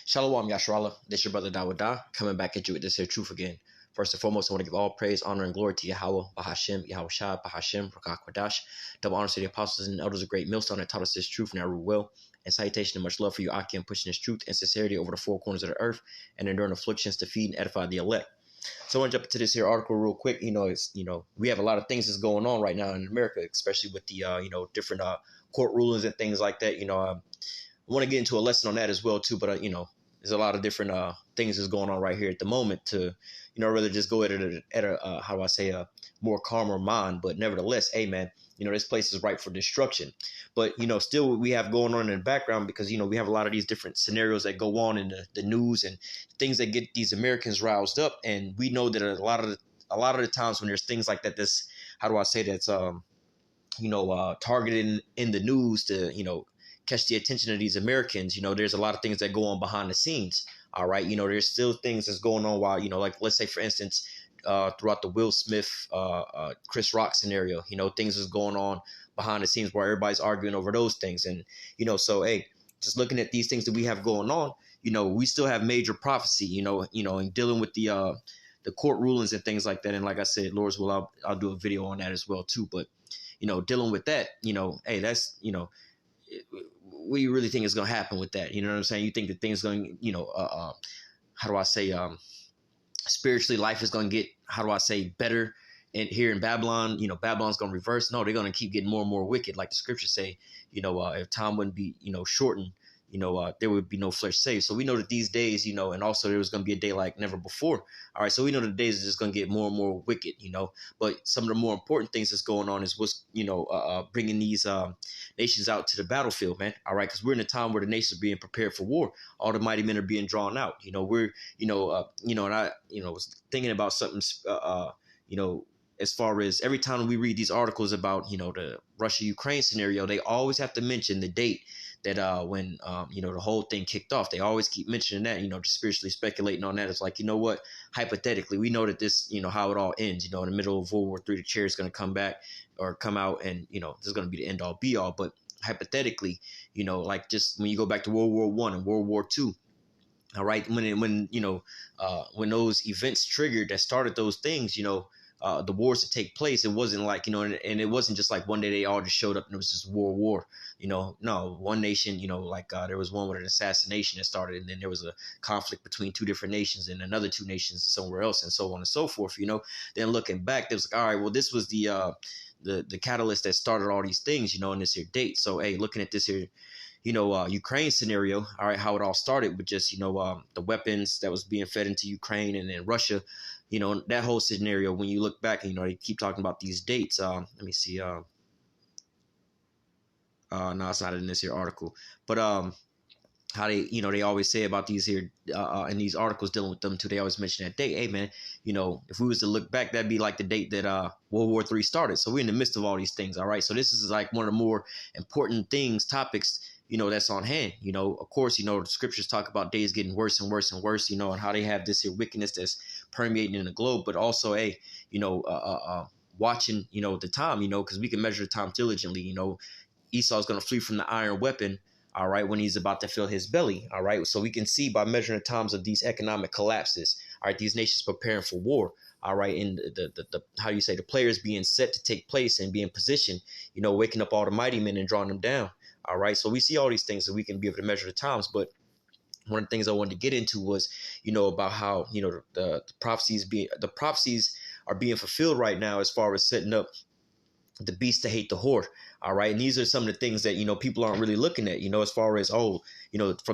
Shalom Yashrallah, this your brother Dawadah, coming back at you with this here truth again. First and foremost, I want to give all praise, honor, and glory to Yahweh, Bahashem, Yahweh Shah, Bahashem, Rakah Kwadash. Double honor to the apostles and elders of great millstone that taught us this truth and our will. And salutation and much love for you, Akim, pushing this truth and sincerity over the four corners of the earth and enduring afflictions to feed and edify the elect. So I want to jump into this here article real quick. We have a lot of things that's going on right now in America, especially with the different court rulings and things like that. I want to get into a lesson on that as well too, but there's a lot of different things that's going on right here at the moment to, rather just go at a more calmer mind. But nevertheless, hey man, this place is ripe for destruction. But, still what we have going on in the background, because, we have a lot of these different scenarios that go on in the news and things that get these Americans roused up. And we know that a lot of the times when there's things like that, that's targeted in the news to, catch the attention of these Americans, there's a lot of things that go on behind the scenes. All right. There's still things that's going on while, like, let's say, for instance, throughout the Will Smith, Chris Rock scenario, things is going on behind the scenes where everybody's arguing over those things. And, so, hey, just looking at these things that we have going on, we still have major prophecy, in dealing with the court rulings and things like that. And like I said, Lord's will, I'll do a video on that as well, too. But, dealing with that, hey, that's, what do you really think is going to happen with that? You know what I'm saying? You think that things going, spiritually life is going to get, better here in Babylon? Babylon's going to reverse. No, they're going to keep getting more and more wicked. Like the scriptures say, if time wouldn't be, shortened, there would be no flesh saved. So we know that these days, and also there was going to be a day like never before. All right. So we know the days are just going to get more and more wicked, but some of the more important things that's going on is what's, bringing these nations out to the battlefield, man. All right. Because we're in a time where the nations are being prepared for war. All the mighty men are being drawn out. We're, and I, was thinking about something, as far as every time we read these articles about, the Russia-Ukraine scenario, they always have to mention the date that when the whole thing kicked off. They always keep mentioning that, just spiritually speculating on that. It's like, what, hypothetically, we know that this, how it all ends, in the middle of World War III, the chair is going to come back or come out and, this is going to be the end all be all. But hypothetically, like just when you go back to World War I and World War II, all right, when those events triggered that started those things, the wars to take place, it wasn't like, and it wasn't just like one day they all just showed up and it was just war. No, one nation, there was one with an assassination that started, and then there was a conflict between two different nations and another two nations somewhere else, and so on and so forth. Then looking back, there was like, all right, well, this was the catalyst that started all these things, in this here date. So, hey, looking at this here, Ukraine scenario, all right, how it all started with just, the weapons that was being fed into Ukraine and then Russia, that whole scenario, when you look back, they keep talking about these dates. Let me see. No, it's not in this here article, but how they always say about these here in these articles dealing with them too. They always mention that date. Hey man, if we was to look back, that'd be like the date that World War III started. So we're in the midst of all these things. All right. So this is like one of the more important topics, that's on hand. Of course, the scriptures talk about days getting worse and worse and worse, and how they have this here wickedness that's permeating in the globe, but also, hey, watching, the time, because we can measure the time diligently. Esau's going to flee from the iron weapon, all right, when he's about to fill his belly, all right? So we can see by measuring the times of these economic collapses, all right, these nations preparing for war, all right, and the players being set to take place and being positioned, waking up all the mighty men and drawing them down, all right? So we see all these things so we can be able to measure the times, but one of the things I wanted to get into was, about how, the prophecies are being fulfilled right now as far as setting up the beast to hate the whore. All right. And these are some of the things that, people aren't really looking at, as far as, from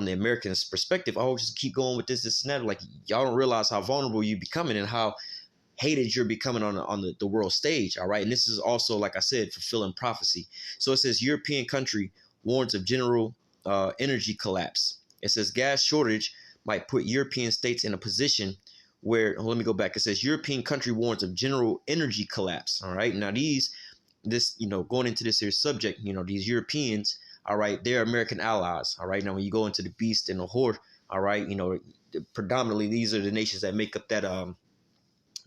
the American's perspective, just keep going with this and that. Like, y'all don't realize how vulnerable you're becoming and how hated you're becoming on the world stage. All right. And this is also, like I said, fulfilling prophecy. So it says European country warns of general energy collapse. It says gas shortage might put European states in a position where, let me go back. It says European country warns of general energy collapse. All right. Now going into this here subject, these Europeans, all right, they're American allies. All right. Now, when you go into the beast and the horde, all right, predominantly these are the nations that make up that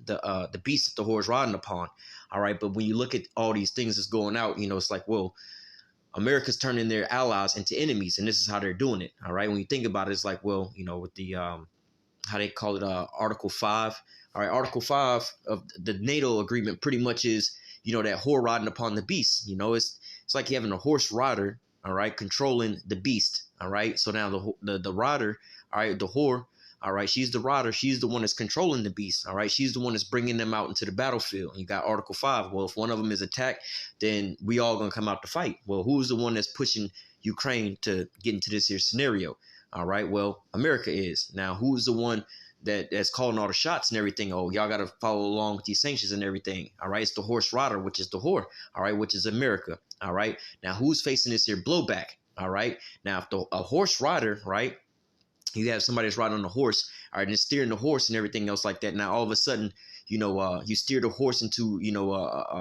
the beast that the horde is riding upon. All right. But when you look at all these things that's going out, it's like, well, America's turning their allies into enemies, and this is how they're doing it. All right, when you think about it, it's like, well, with the how they call it, Article 5. All right, Article 5 of the NATO agreement pretty much is, that whore riding upon the beast. It's like having a horse rider, all right, controlling the beast. All right, so now the rider, all right, the whore, all right, she's the rider. She's the one that's controlling the beast. All right, she's the one that's bringing them out into the battlefield. You got Article 5. Well, if one of them is attacked, then we all gonna come out to fight. Well, who's the one that's pushing Ukraine to get into this here scenario? All right, well, America is. Now, who's the one that's calling all the shots and everything? Oh, y'all got to follow along with these sanctions and everything. All right, it's the horse rider, which is the whore. All right, which is America. All right, now who's facing this here blowback? All right, now if a horse rider, right, you have somebody that's riding on a horse, all right, and steering the horse and everything else like that. Now all of a sudden, you steer the horse into,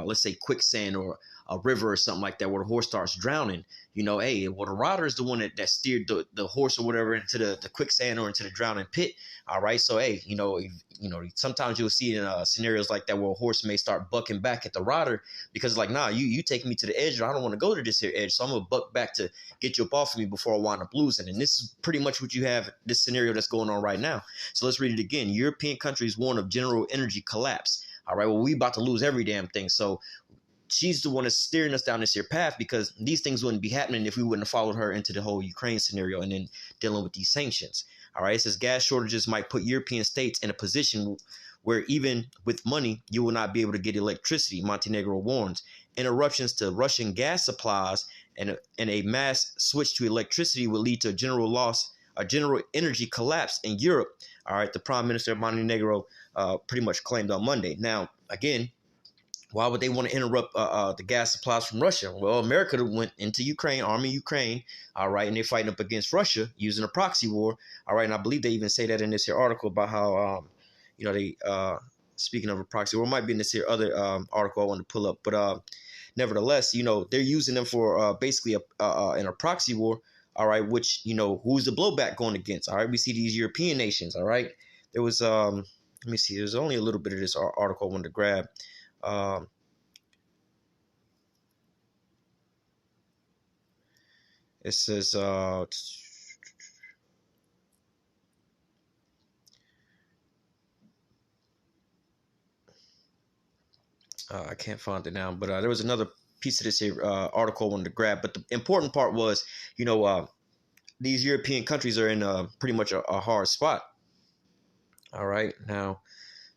let's say quicksand or a river or something like that, where the horse starts drowning. Hey, well, the rider is the one that steered the horse or whatever into the quicksand or into the drowning pit. All right, so hey, sometimes you'll see in scenarios like that where a horse may start bucking back at the rider because it's like, nah, you taking me to the edge, or I don't want to go to this here edge, so I'm gonna buck back to get you up off of me before I wind up losing. And this is pretty much what you have, this scenario that's going on right now. So let's read it again. European countries warn of general energy collapse. All right, well, we about to lose every damn thing. So she's the one that's steering us down this here path, because these things wouldn't be happening if we wouldn't have followed her into the whole Ukraine scenario and then dealing with these sanctions. All right, it says gas shortages might put European states in a position where even with money, you will not be able to get electricity, Montenegro warns. Interruptions to Russian gas supplies and a mass switch to electricity will lead to a general energy collapse in Europe. All right, the Prime Minister of Montenegro pretty much claimed on Monday. Now, again, why would they want to interrupt the gas supplies from Russia? Well, America went into Ukraine, arming Ukraine, all right, and they're fighting up against Russia using a proxy war, all right, and I believe they even say that in this here article about how, they, speaking of a proxy war, it might be in this here other article I want to pull up, but nevertheless, they're using them for basically in a proxy war, all right, which, who's the blowback going against, all right? We see these European nations, all right? There was, let me see, there's only a little bit of this article I wanted to grab. It says I can't find it now, but there was another piece of this here article I wanted to grab. But the important part was, these European countries are in pretty much a hard spot. All right, now.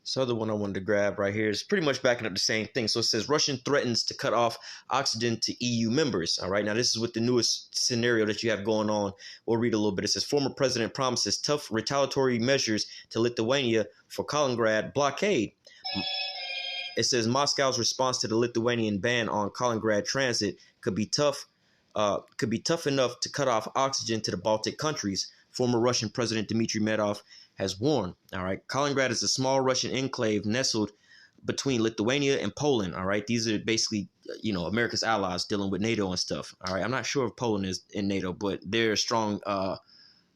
This other one I wanted to grab right here is pretty much backing up the same thing. So it says Russian threatens to cut off oxygen to EU members. All right. Now, this is with the newest scenario that you have going on. We'll read a little bit. It says former president promises tough retaliatory measures to Lithuania for Kaliningrad blockade. It says Moscow's response to the Lithuanian ban on Kaliningrad transit could be tough enough to cut off oxygen to the Baltic countries. Former Russian President Dmitry Medvedev has warned. All right, Kaliningrad is a small Russian enclave nestled between Lithuania and Poland. All right, these are basically, America's allies dealing with NATO and stuff. All right, I'm not sure if Poland is in NATO, but they're a strong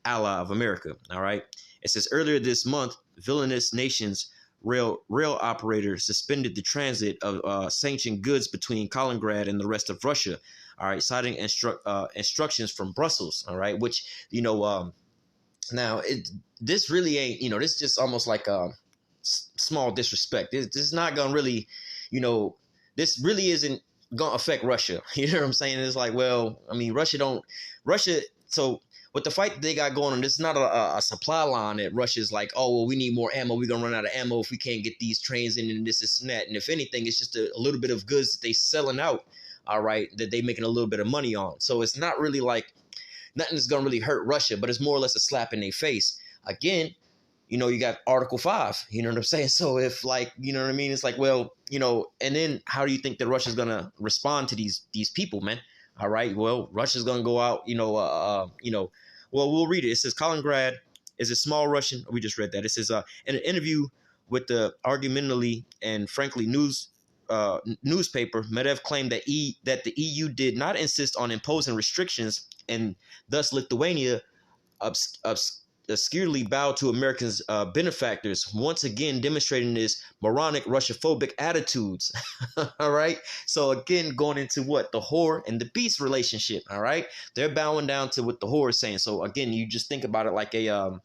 ally of America. All right, it says earlier this month, villainous nations rail operator suspended the transit of sanctioned goods between Kaliningrad and the rest of Russia. All right, citing instructions from Brussels. All right, which now this really ain't, this is just almost like a small disrespect. This is not gonna really, this really isn't gonna affect Russia. You know what I'm saying? It's like, well, I mean, Russia. So with the fight that they got going on, this is not a supply line that Russia's like, oh, well, we need more ammo. We're going to run out of ammo if we can't get these trains in and this and that. And if anything, it's just a little bit of goods that they selling out, all right, that they making a little bit of money on. So it's not really like nothing that's going to really hurt Russia, but it's more or less a slap in their face. Again, you got Article 5, you know what I'm saying? So if like, you know what I mean? It's like, well, and then how do you think that Russia's going to respond to these people, man? All right, well, Russia's going to go out, well, we'll read it. It says Kaliningrad is a small Russian. We just read that. It says in an interview with the argumentally and frankly newspaper, Medvedev claimed that the EU did not insist on imposing restrictions, and thus Lithuania securely bowed to Americans' benefactors, once again demonstrating his moronic Russophobic attitudes. All right. So again, going into what the whore and the beast relationship. All right, they're bowing down to what the whore is saying. So again, you just think about it like a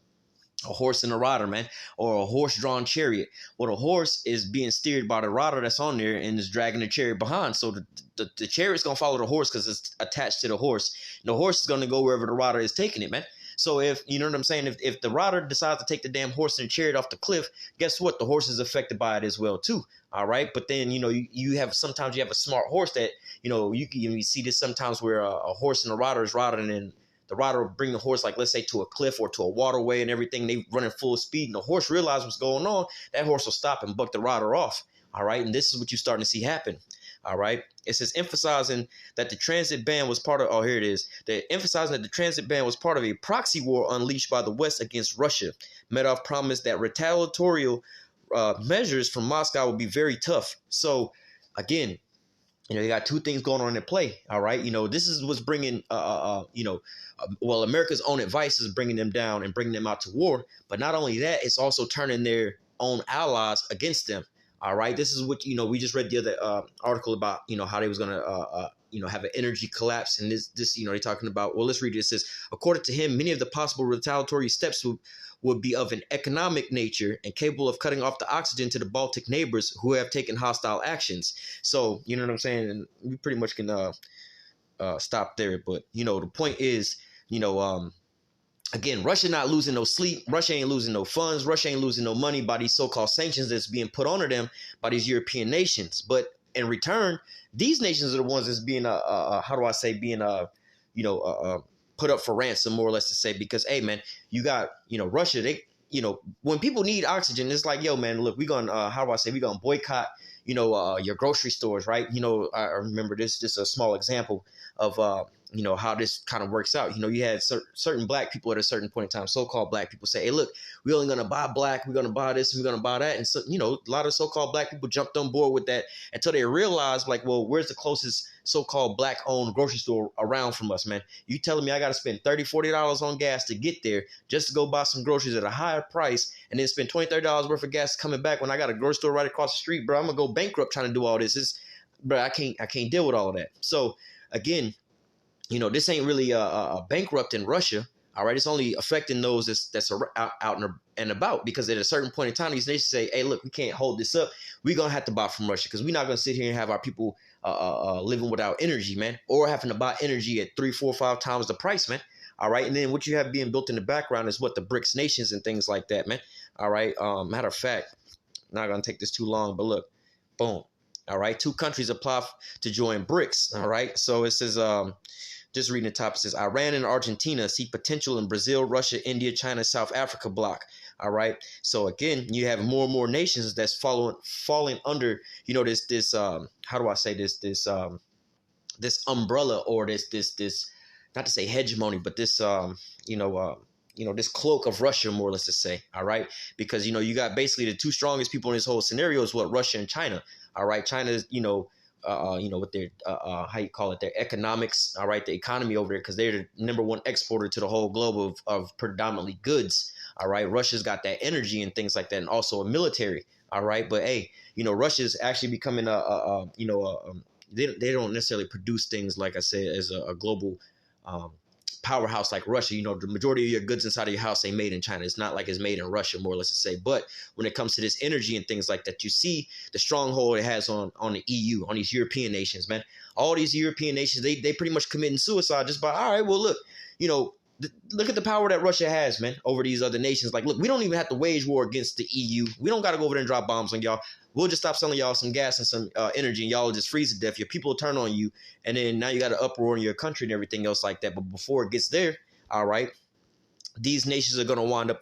horse and a rider, man, or a horse-drawn chariot. Well, the horse is being steered by the rider that's on there and is dragging the chariot behind. So the chariot's going to follow the horse because it's attached to the horse. And the horse is going to go wherever the rider is taking it, man. So if, you know what I'm saying, if the rider decides to take the damn horse and the chariot off the cliff, guess what? The horse is affected by it as well, too. All right. But then, you have sometimes you have a smart horse that, you see this sometimes where a horse and a rider is riding and the rider will bring the horse, like, let's say, to a cliff or to a waterway and everything. They running full speed, and the horse realizes what's going on. That horse will stop and buck the rider off. All right. And this is what you're starting to see happen. All right. It says emphasizing that the transit ban was part of. Oh, here it is. They're emphasizing that the transit ban was part of a proxy war unleashed by the West against Russia. Medvedev promised that retaliatory measures from Moscow would be very tough. So, again, you got two things going on in play. All right. This is what's bringing, America's own advice is bringing them down and bringing them out to war. But not only that, it's also turning their own allies against them. All right. This is what, we just read the other article about, how they was going to, have an energy collapse. And this, they're talking about, well, let's read it. It says, according to him, many of the possible retaliatory steps would be of an economic nature and capable of cutting off the oxygen to the Baltic neighbors who have taken hostile actions. So, you know what I'm saying? And we pretty much can stop there. But, the point is, again, Russia not losing no sleep. Russia ain't losing no funds. Russia ain't losing no money by these so-called sanctions that's being put onto them by these European nations. But in return, these nations are the ones that's being, put up for ransom, more or less to say, because, hey, man, you got, Russia, they, when people need oxygen, it's like, yo, man, look, we're going to, we're going to boycott, your grocery stores, right? I remember this, just a small example of, how this kind of works out. You had certain black people at a certain point in time, so-called black people say, hey, look, we're only going to buy black, we're going to buy this, we're going to buy that. And so, a lot of so-called black people jumped on board with that until they realized, like, well, where's the closest so-called black-owned grocery store around from us, man? You telling me I got to spend $30, $40 on gas to get there just to go buy some groceries at a higher price and then spend $20, $30 worth of gas coming back when I got a grocery store right across the street, bro? I'm going to go bankrupt trying to do all this. I can't deal with all of that. So, again, this ain't really a bankrupt in Russia. All right, it's only affecting those that's out and about, because at a certain point in time, these nations say, hey, look, we can't hold this up. We're going to have to buy from Russia because we're not going to sit here and have our people living without energy, man, or having to buy energy at 3, 4, 5 times the price, man. All right. And then what you have being built in the background is what the BRICS nations and things like that, man. All right. Matter of fact, not going to take this too long, but look, boom. All right. 2 countries apply to join BRICS. All right. So it says, just reading the top, it says Iran and Argentina see potential in Brazil, Russia, India, China, South Africa bloc. All right. So again, you have more and more nations that's falling under, this this umbrella, or this not to say hegemony, but this this cloak of Russia, more or less to say. All right. Because you got basically the 2 strongest people in this whole scenario is what, Russia and China. All right. China is, with their, their economics, all right, the economy over there, because they're the number 1 exporter to the whole globe of predominantly goods, all right. Russia's got that energy and things like that, and also a military, all right. But, hey, Russia's actually becoming they don't necessarily produce things, like I said, as a global powerhouse like Russia. The majority of your goods inside of your house ain't made in China. It's not like it's made in Russia, more or less to say. But when it comes to this energy and things like that, you see the stronghold it has on the EU, on these European nations, man. All these European nations, they pretty much committing suicide just by, all right, well, look, look at the power that Russia has, man, over these other nations. Like, look, we don't even have to wage war against the EU. We don't got to go over there and drop bombs on y'all. We'll just stop selling y'all some gas and some energy, and y'all will just freeze to death. Your people will turn on you, and then now you got an uproar in your country and everything else like that. But before it gets there, all right, these nations are going to wind up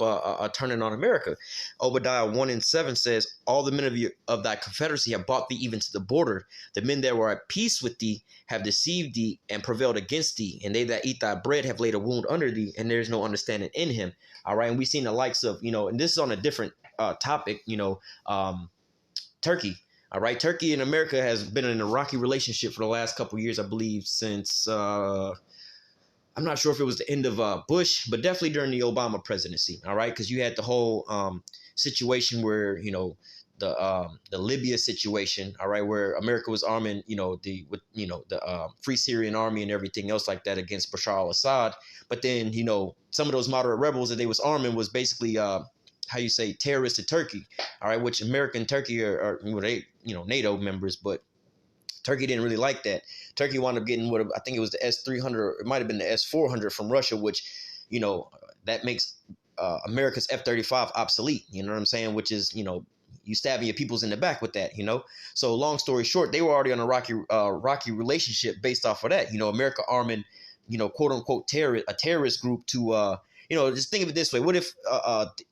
turning on America. Obadiah 1:7 says, all the men of thy confederacy have brought thee even to the border. The men that were at peace with thee have deceived thee and prevailed against thee. And they that eat thy bread have laid a wound under thee, and there is no understanding in him. All right. And we've seen the likes of, and this is on a different topic, Turkey. All right. Turkey and America has been in a rocky relationship for the last couple of years, I believe, since I'm not sure if it was the end of Bush, but definitely during the Obama presidency. All right, because you had the whole situation where the Libya situation, all right, where America was arming, the Free Syrian Army and everything else like that against Bashar al-Assad. But then, some of those moderate rebels that they was arming was basically, how you say, terrorists to Turkey, all right, which America and Turkey are NATO members, but Turkey didn't really like that. Turkey wound up getting what I think it was the S-300, it might have been the S-400 from Russia, which, that makes America's F-35 obsolete. You know what I'm saying? Which is, you stabbing your peoples in the back with that. So long story short, they were already on a rocky relationship based off of that. America arming, quote unquote a terrorist group to, just think of it this way. What if,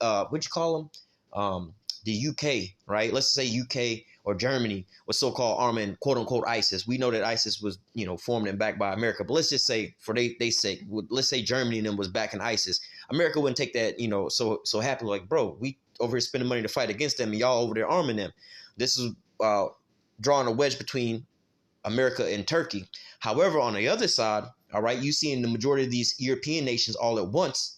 what'd you call them? The UK, right? Let's say UK or Germany was so-called arming quote unquote ISIS. We know that ISIS was, formed and backed by America, but let's just say for they sake, let's say Germany and them was backing ISIS. America wouldn't take that, so happily, like, bro, we over here spending money to fight against them and y'all over there arming them. This is drawing a wedge between America and Turkey. However, on the other side, all right, you see in the majority of these European nations all at once,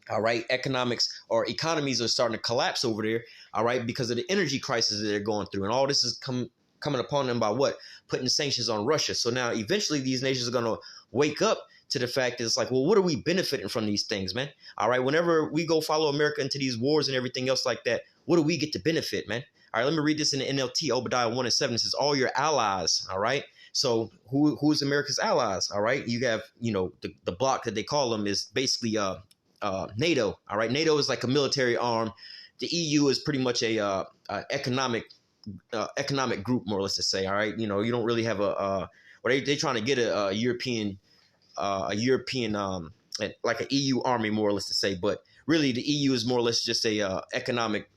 all right, economies are starting to collapse over there, all right, because of the energy crisis that they're going through. And all this is coming upon them by what? Putting sanctions on Russia. So now eventually these nations are going to wake up to the fact that it's like, well, what are we benefiting from these things, man? All right, whenever we go follow America into these wars and everything else like that, what do we get to benefit, man? All right, let me read this in the NLT, Obadiah 1:7. It says, all your allies, all right? So who's America's allies, all right? You have, the bloc that they call them is basically NATO, all right? NATO is like a military arm. The EU is pretty much a economic group, more or less to say, all right? You don't really have they're trying to get a European like an EU army, more or less to say, but really the EU is more or less just a economic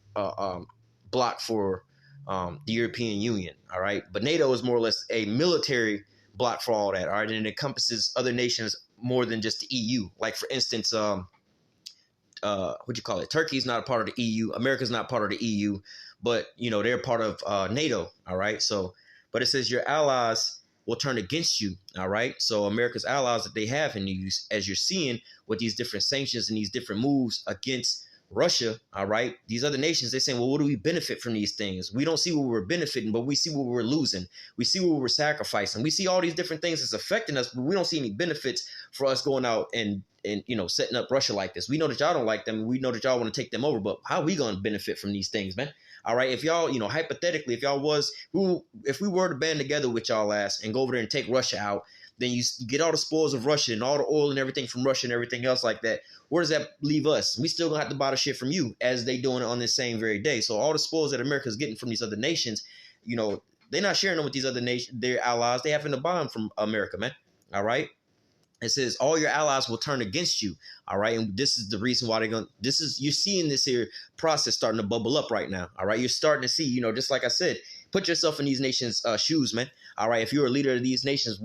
bloc for the European Union, all right? But NATO is more or less a military bloc for all that, all right? And it encompasses other nations more than just the EU. Like, for instance, Turkey's not a part of the EU. America's not part of the EU, but, they're part of NATO, all right? So, but it says your allies will turn against you, all right? So America's allies that they have, and as you're seeing with these different sanctions and these different moves against Russia, all right, these other nations, they're saying, well, what do we benefit from these things? We don't see what we're benefiting, but we see what we're losing. We see what we're sacrificing. We see all these different things that's affecting us, but we don't see any benefits for us going out and setting up Russia like this. We know that y'all don't like them. We know that y'all want to take them over, but how are we going to benefit from these things, man? All right, if y'all, hypothetically, if we were to band together with y'all ass and go over there and take Russia out, then you get all the spoils of Russia and all the oil and everything from Russia and everything else like that. Where does that leave us? We still gonna have to buy the shit from you, as they doing it on this same very day. So all the spoils that America's getting from these other nations, they're not sharing them with these other nations, their allies. They having to buy them from America, man. All right. It says all your allies will turn against you. All right. And this is the reason why you're seeing this here process starting to bubble up right now. All right. You're starting to see, just like I said, put yourself in these nations' shoes, man. All right. If you're a leader of these nations,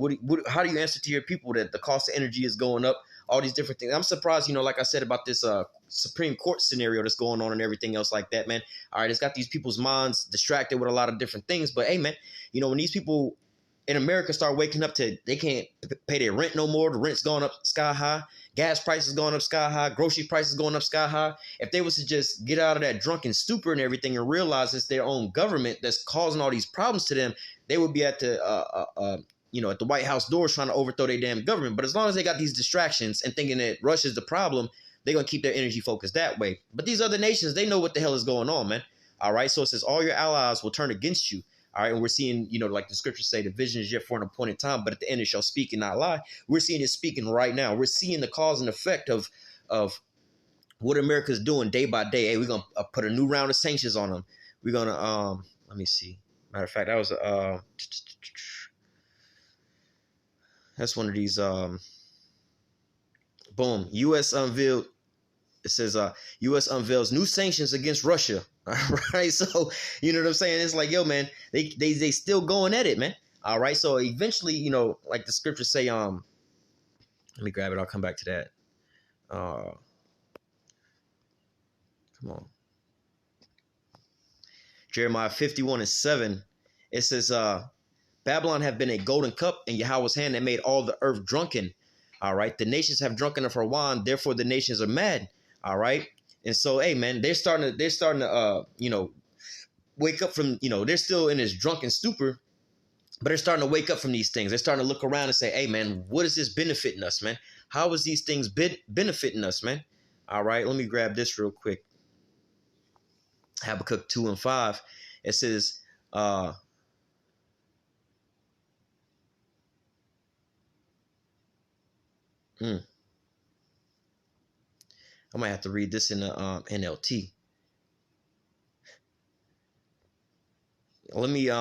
how do you answer to your people that the cost of energy is going up? All these different things. I'm surprised, like I said, about this Supreme Court scenario that's going on and everything else like that, man. All right. It's got these people's minds distracted with a lot of different things. But hey, man, when these people in America start waking up to they can't pay their rent no more. The rent's going up sky high. Gas prices going up sky high. Grocery prices going up sky high. If they was to just get out of that drunken stupor and everything and realize it's their own government that's causing all these problems to them, they would be at the at the White House doors trying to overthrow their damn government. But as long as they got these distractions and thinking that Russia's the problem, they're going to keep their energy focused that way. But these other nations, they know what the hell is going on, man. All right. So it says all your allies will turn against you. All right. And we're seeing, like the scriptures say, the vision is yet for an appointed time, but at the end it shall speak and not lie. We're seeing it speaking right now. We're seeing the cause and effect of what America's doing day by day. Hey, we're going to put a new round of sanctions on them. We're going to, let me see. Matter of fact, that was, that's one of these, boom, U.S. unveiled, it says, U.S. unveils new sanctions against Russia. All right. So, you know what I'm saying? It's like, yo, man, they still going at it, man. All right. So eventually, like the scriptures say, let me grab it. I'll come back to that. Come on. Jeremiah 51:7. It says, Babylon have been a golden cup in Yahweh's hand that made all the earth drunken. All right. The nations have drunken of her wine, therefore the nations are mad. All right. And so, hey man, they're starting to wake up from, they're still in this drunken stupor, but they're starting to wake up from these things. They're starting to look around and say, hey man, what is this benefiting us, man? How is these things benefiting us, man? All right, let me grab this real quick. Habakkuk 2:5. It says, I might have to read this in the NLT. Let me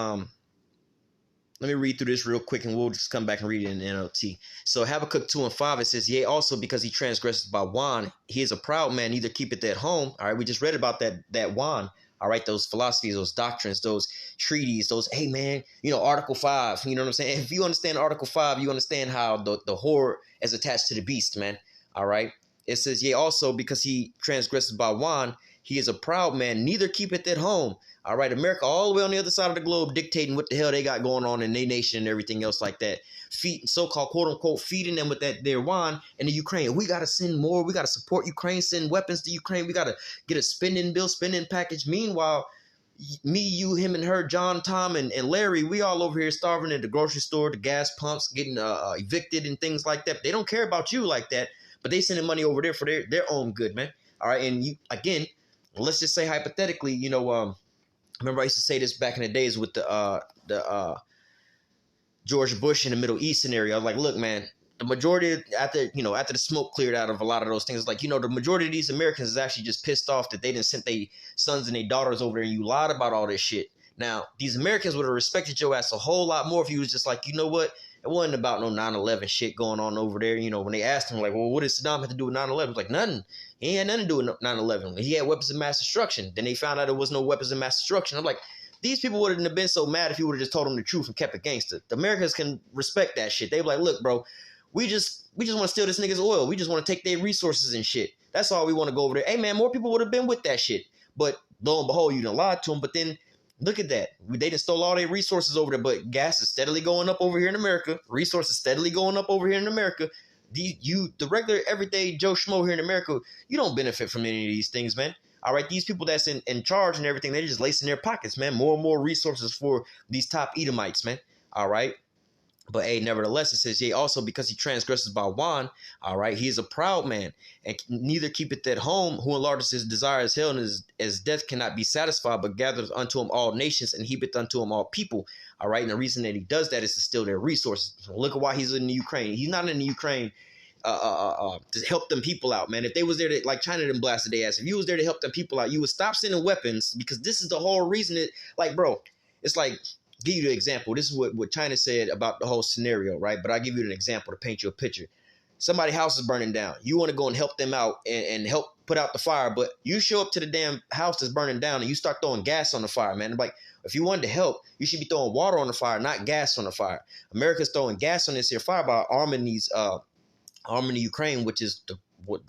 read through this real quick, and we'll just come back and read it in the NLT. So Habakkuk 2:5, it says, yea, also because he transgresses by wine, he is a proud man, neither keepeth at home. All right, we just read about that wine. All right, those philosophies, those doctrines, those treaties, those, hey man, Article 5, you know what I'm saying? If you understand Article 5, you understand how the whore is attached to the beast, man. All right. It says, yea, also because he transgresses by wine, he is a proud man, neither keepeth at home. All right, America all the way on the other side of the globe dictating what the hell they got going on in their nation and everything else like that. So-called, quote-unquote, feeding them with their wine in the Ukraine. We got to send more. We got to support Ukraine, send weapons to Ukraine. We got to get a spending package. Meanwhile, me, you, him, and her, John, Tom, and Larry, we all over here starving at the grocery store, the gas pumps, getting evicted and things like that. They don't care about you like that, but they sending money over there for their own good, man. All right, and you, again, let's just say hypothetically, remember I used to say this back in the days with the George Bush in the Middle East scenario. I was like, look, man, the majority after the smoke cleared out of a lot of those things, like, the majority of these Americans is actually just pissed off that they didn't send their sons and their daughters over there and you lied about all this shit. Now, these Americans would have respected your ass a whole lot more if you was just like, you know what? It wasn't about no 9/11 shit going on over there. When they asked him, like, well, what does Saddam have to do with 9/11? It's like, nothing. He had nothing to do with 9/11. He had weapons of mass destruction. Then they found out there was no weapons of mass destruction. I'm like, these people wouldn't have been so mad if you would have just told them the truth and kept it gangster. The Americans can respect that shit. They be like, look, bro, we just want to steal this nigga's oil. We just want to take their resources and shit. That's all we want to go over there. Hey, man, more people would have been with that shit. But lo and behold, you done lied to them. But then look at that. They done stole all their resources over there, but gas is steadily going up over here in America. Resources steadily going up over here in America. The regular everyday Joe Schmo here in America, you don't benefit from any of these things, man. All right, these people that's in charge and everything, they're just lacing their pockets, man. More and more resources for these top Edomites, man. All right. But hey, nevertheless, it says, yea, also because he transgresses by wine, all right, he is a proud man, and neither keepeth at home, who enlarges his desire as hell, and as death cannot be satisfied, but gathereth unto him all nations, and heapeth unto him all people. All right, and the reason that he does that is to steal their resources. So look at why he's in the Ukraine. He's not in the Ukraine to help them people out, man. If they was there to, like China done blasted their ass, if you was there to help them people out, you would stop sending weapons, because this is the whole reason that, like, bro, it's like, give you the example. This is what China said about the whole scenario, right? But I'll give you an example to paint you a picture. Somebody's house is burning down. You want to go and help them out and help put out the fire, but you show up to the damn house that's burning down and you start throwing gas on the fire, man. Like, if you wanted to help, you should be throwing water on the fire, not gas on the fire. America's throwing gas on this here fire by arming the Ukraine, which is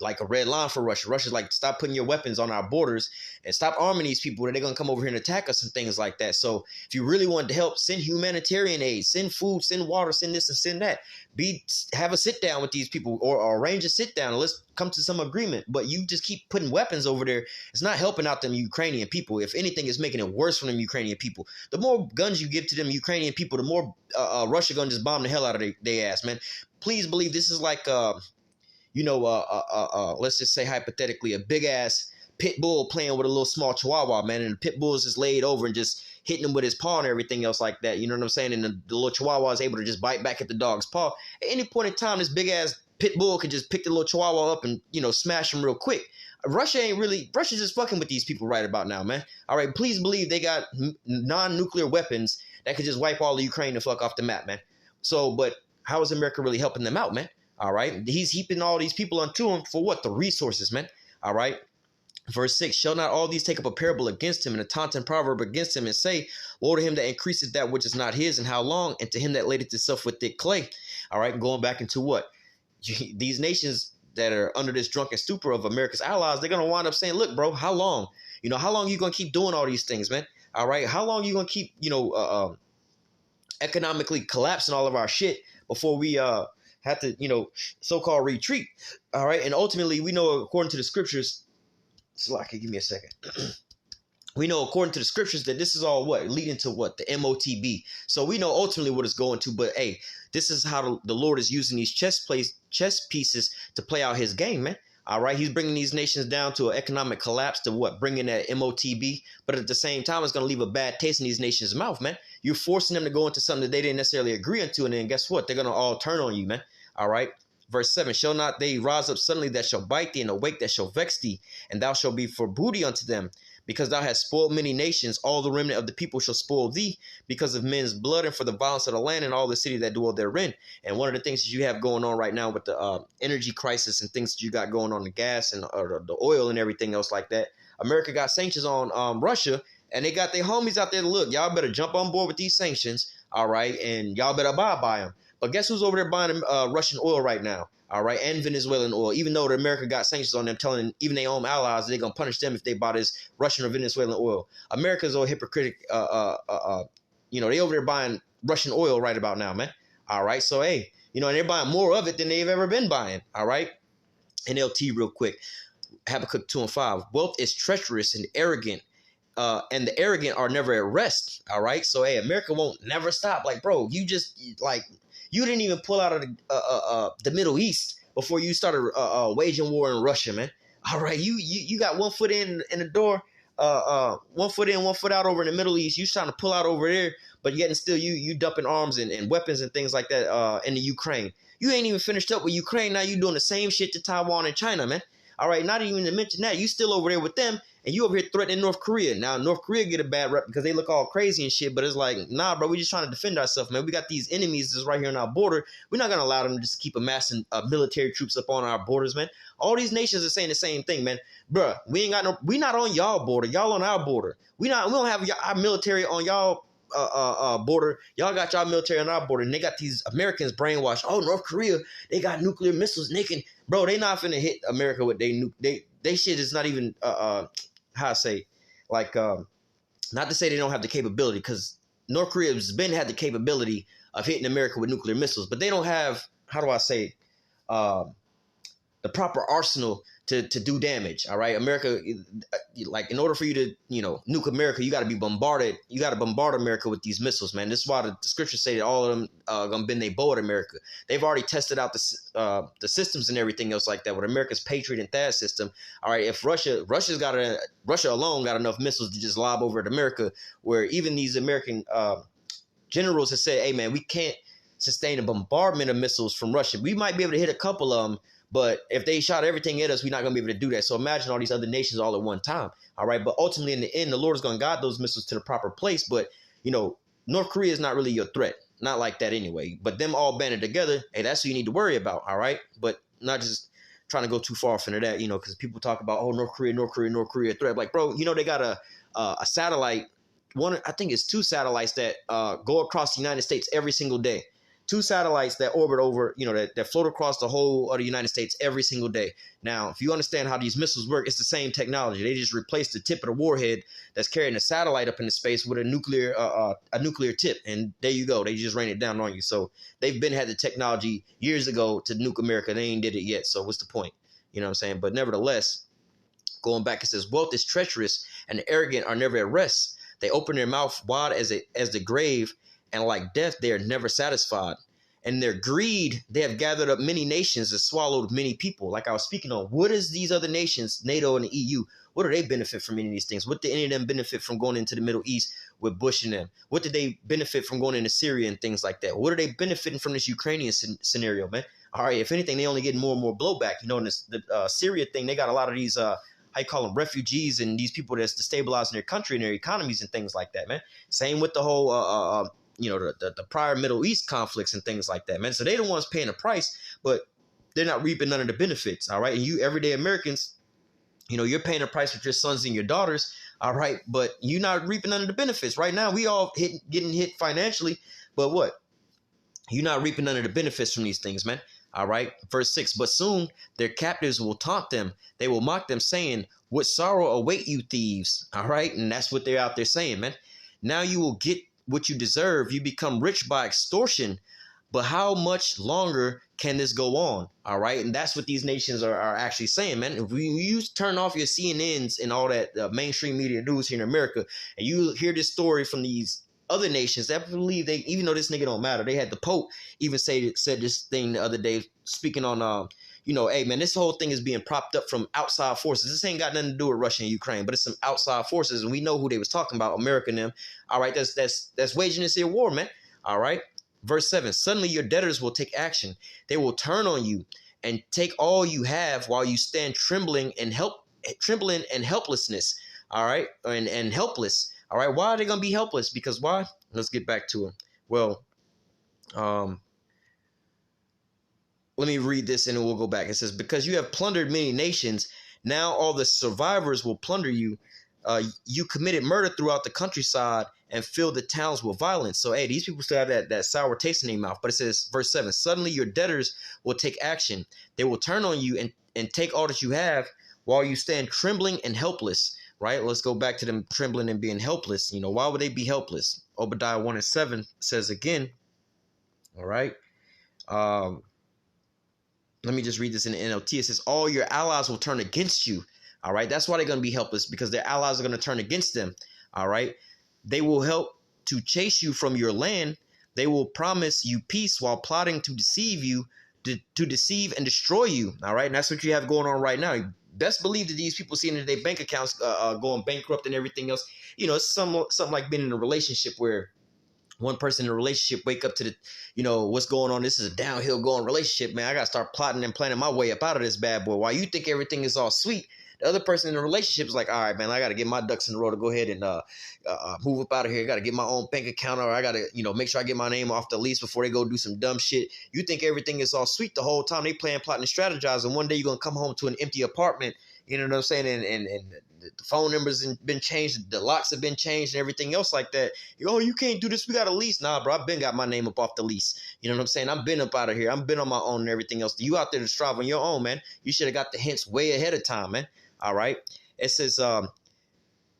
like a red line for Russia. Russia's like, stop putting your weapons on our borders and stop arming these people, or they're going to come over here and attack us and things like that. So if you really wanted to help, send humanitarian aid, send food, send water, send this and send that. Have a sit down with these people, or arrange a sit down and let's come to some agreement. But you just keep putting weapons over there. It's not helping out them Ukrainian people. If anything, it's making it worse for them Ukrainian people. The more guns you give to them Ukrainian people, the more Russia going to just bomb the hell out of their ass, man. Please believe this is like let's just say hypothetically, a big ass pit bull playing with a little small chihuahua, man, and the pit bull is just laid over and just hitting him with his paw and everything else like that. You know what I'm saying? And the little chihuahua is able to just bite back at the dog's paw. At any point in time, this big ass pit bull could just pick the little chihuahua up and, smash him real quick. Russia's just fucking with these people right about now, man. All right, please believe they got non-nuclear weapons that could just wipe all of Ukraine the fuck off the map, man. So, but how is America really helping them out, man? All right. He's heaping all these people onto him for what? The resources, man. All right. Verse 6, shall not all these take up a parable against him and a taunting proverb against him and say, woe to him that increaseth that which is not his, and how long? And to him that ladeth himself with thick clay. All right. Going back into what? These nations that are under this drunken stupor of America's allies, they're going to wind up saying, look, bro, how long? How long are you going to keep doing all these things, man? All right. How long are you going to keep, economically collapsing all of our shit before we had to, so-called retreat. All right. And ultimately, we know according to the scriptures, Slacky, give me a second. We know according to the scriptures that this is all what? Leading to what? The MOTB. So we know ultimately what it's going to, but hey, this is how the Lord is using these chess pieces to play out his game, man. All right, he's bringing these nations down to an economic collapse to what? Bringing that MOTB, but at the same time, it's going to leave a bad taste in these nations' mouth, man. You're forcing them to go into something that they didn't necessarily agree into, and then guess what? They're going to all turn on you, man. All right. Verse 7, shall not they rise up suddenly that shall bite thee, and awake that shall vex thee, and thou shalt be for booty unto them, because thou hast spoiled many nations. All the remnant of the people shall spoil thee, because of men's blood, and for the violence of the land, and all the city that dwell therein. And one of the things that you have going on right now with the energy crisis and things that you got going on, the gas and the oil and everything else like that, America got sanctions on Russia, and they got their homies out there to look, y'all better jump on board with these sanctions, all right, and y'all better abide by them. But guess who's over there buying Russian oil right now? All right, and Venezuelan oil, even though America got sanctions on them, telling even their own allies they're going to punish them if they buy this Russian or Venezuelan oil. America's all hypocritic. They over there buying Russian oil right about now, man. All right, so, hey, and they're buying more of it than they've ever been buying. All right, NLT real quick. Habakkuk 2:5. Wealth is treacherous and arrogant. And the arrogant are never at rest. All right, so, hey, America won't never stop. Like, bro, you didn't even pull out of the Middle East before you started waging war in Russia, man. All right, you got one foot in the door, 1 foot in, 1 foot out over in the Middle East. You trying to pull out over there, but yet and still you dumping arms and weapons and things like that in the Ukraine. You ain't even finished up with Ukraine. Now you doing the same shit to Taiwan and China, man. All right, not even to mention that. You still over there with them, and you over here threatening North Korea. Now, North Korea get a bad rep because they look all crazy and shit, but it's like, nah, bro, we just trying to defend ourselves, man. We got these enemies that's right here on our border. We're not going to allow them to just keep amassing military troops up on our borders, man. All these nations are saying the same thing, man. Bruh, we not on y'all border. Y'all on our border. We don't have our military on y'all border. Y'all got y'all military on our border, and they got these Americans brainwashed. Oh, North Korea, they got nuclear missiles, and they can, bro, they not finna hit America with they shit is not even how I say, like, not to say they don't have the capability, because North Korea has had the capability of hitting America with nuclear missiles, but they don't have, how do I say, the proper arsenal to do damage. All right, America, like, in order for you to nuke America, you got to be bombarded. You got to bombard America with these missiles, man. This is why the scriptures say that all of them gonna bend their bow at America. They've already tested out the systems and everything else like that with America's Patriot and THAAD system. All right, if Russia alone got enough missiles to just lob over at America, where even these American generals have said, hey man, we can't sustain a bombardment of missiles from Russia. We might be able to hit a couple of them, but if they shot everything at us, we're not going to be able to do that. So imagine all these other nations all at one time. All right. But ultimately, in the end, the Lord is going to guide those missiles to the proper place. But, North Korea is not really your threat. Not like that anyway. But them all banded together, hey, that's what you need to worry about. All right. But not just trying to go too far off into that, because people talk about, oh, North Korea threat. Like, bro, they got a satellite. I think it's 2 satellites that go across the United States every single day. 2 satellites that orbit over, that float across the whole of the United States every single day. Now, if you understand how these missiles work, it's the same technology. They just replaced the tip of the warhead that's carrying a satellite up into space with a nuclear tip, and there you go. They just rain it down on you. So they've had the technology years ago to nuke America. They ain't did it yet. So what's the point? You know what I'm saying? But nevertheless, going back, it says, wealth is treacherous, and the arrogant are never at rest. They open their mouth wide as the grave, and like death, they are never satisfied. And their greed, they have gathered up many nations and swallowed many people. Like I was speaking on, what is these other nations, NATO and the EU, what do they benefit from any of these things? What did any of them benefit from going into the Middle East with Bush and them? What did they benefit from going into Syria and things like that? What are they benefiting from this Ukrainian scenario, man? All right, if anything, they only get more and more blowback. In the Syria thing, they got a lot of these, how you call them, refugees and these people that's destabilizing their country and their economies and things like that, man. Same with the whole the prior Middle East conflicts and things like that, man. So they the ones paying the price, but they're not reaping none of the benefits, all right? And you everyday Americans, you're paying the price with your sons and your daughters, all right? But you're not reaping none of the benefits. Right now, we all getting hit financially, but what? You're not reaping none of the benefits from these things, man. All right. Verse 6, but soon their captives will taunt them. They will mock them, saying, what sorrow await you, thieves? All right. And that's what they're out there saying, man. Now you will get what you deserve. You become rich by extortion. But how much longer can this go on? All right. And that's what these nations are actually saying, man. If you turn off your CNNs and all that mainstream media news here in America, and you hear this story from these other nations that believe they, even though this nigga don't matter, they had the Pope even said this thing the other day, speaking on, hey, man, this whole thing is being propped up from outside forces. This ain't got nothing to do with Russia and Ukraine, but it's some outside forces, and we know who they was talking about, America and them. All right, that's waging this here war, man. All right. Verse 7, suddenly your debtors will take action. They will turn on you and take all you have while you stand trembling and helplessness. All right, and helpless. All right, why are they going to be helpless? Because why? Let's get back to it. Well, let me read this and then we'll go back. It says, because you have plundered many nations, now all the survivors will plunder you. You committed murder throughout the countryside and filled the towns with violence. So, hey, these people still have that sour taste in their mouth. But it says, verse 7, suddenly your debtors will take action. They will turn on you and take all that you have while you stand trembling and helpless. Right? Let's go back to them trembling and being helpless. Why would they be helpless? Obadiah 1:7 says again, all right. Let me just read this in the NLT. It says, all your allies will turn against you. All right. That's why they're going to be helpless, because their allies are going to turn against them. All right. They will help to chase you from your land. They will promise you peace while plotting to deceive you, to deceive and destroy you. All right. And that's what you have going on right now. Best believe that these people seeing that their bank accounts going bankrupt and everything else. It's something like being in a relationship where one person in a relationship wake up to the, what's going on. This is a downhill going relationship, man. I got to start plotting and planning my way up out of this bad boy. While you think everything is all sweet, the other person in the relationship is like, all right, man, I got to get my ducks in a row to go ahead and move up out of here. I got to get my own bank account, or I got to, make sure I get my name off the lease before they go do some dumb shit. You think everything is all sweet the whole time. They plan, plotting, and strategizing. And one day you're going to come home to an empty apartment. You know what I'm saying? And the phone numbers have been changed. The locks have been changed and everything else like that. You can't do this. We got a lease. Nah, bro, I've been got my name up off the lease. You know what I'm saying? I've been up out of here. I've been on my own and everything else. You out there to strive on your own, man. You should have got the hints way ahead of time, man. All right. It says,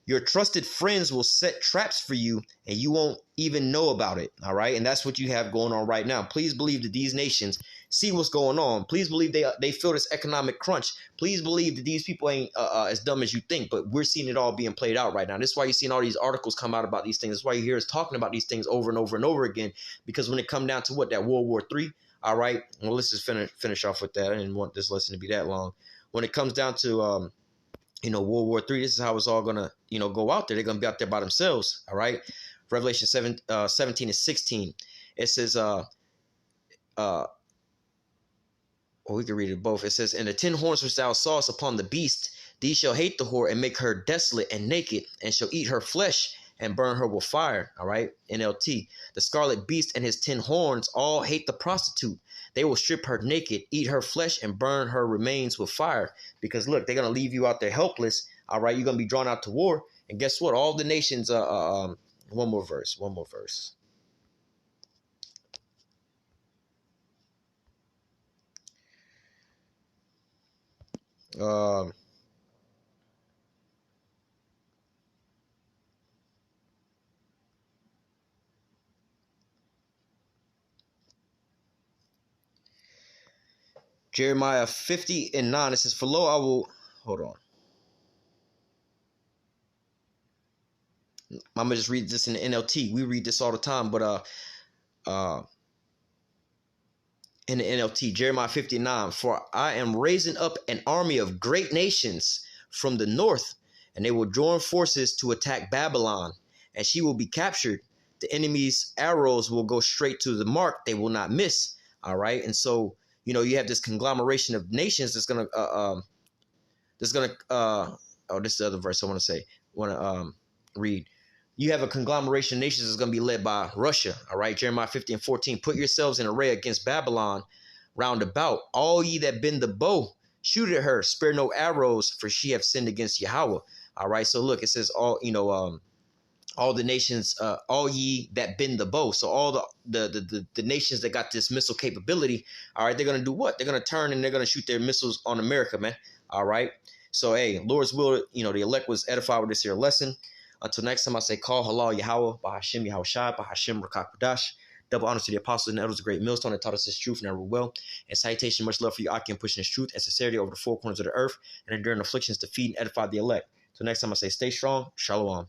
your trusted friends will set traps for you and you won't even know about it. All right. And that's what you have going on right now. Please believe that these nations see what's going on. Please believe they feel this economic crunch. Please believe that these people ain't as dumb as you think, but we're seeing it all being played out right now. This is why you're seeing all these articles come out about these things. That's why you hear us talking about these things over and over and over again, because when it come down to that World War III, all right, well, let's just finish off with that. I didn't want this lesson to be that long. When it comes down to, World War III, this is how it's all going to, go out there. They're going to be out there by themselves. All right. Revelation 17 and 16. It says, we can read it both. It says, and the 10 horns which thou sawest upon the beast, these shall hate the whore and make her desolate and naked, and shall eat her flesh and burn her with fire. All right. NLT. The scarlet beast and his 10 horns all hate the prostitute. They will strip her naked, eat her flesh, and burn her remains with fire. Because look, they're going to leave you out there helpless. All right. You're going to be drawn out to war. And guess what? All the nations, one more verse. Jeremiah 50 and 9, it says, for lo, I will, hold on. I'm going to just read this in the NLT. We read this all the time, but in the NLT, Jeremiah 59, for I am raising up an army of great nations from the north, and they will join forces to attack Babylon, and she will be captured. The enemy's arrows will go straight to the mark. They will not miss. All right. And so, you have this conglomeration of nations this is the other verse I want to read. You have a conglomeration of nations that's going to be led by Russia. All right. Jeremiah 50 and 14, put yourselves in array against Babylon round about. All ye that bend the bow, shoot at her, spare no arrows, for she have sinned against Yahweh. All right. So look, it says all the nations, all ye that bend the bow. So all the nations that got this missile capability, all right, they're going to do what? They're going to turn and they're going to shoot their missiles on America, man. All right. So, hey, Lord's will, the elect was edified with this here lesson. Until next time, I say, call halal Yahweh, Bahashim Yahushai, Bahashim Rakak Badash. Double honors to the apostles and elders, a great millstone that taught us this truth and never will. And salutation, much love for you, Aki, and pushing this truth and sincerity over the four corners of the earth and enduring afflictions to feed and edify the elect. So next time I say stay strong, shalom.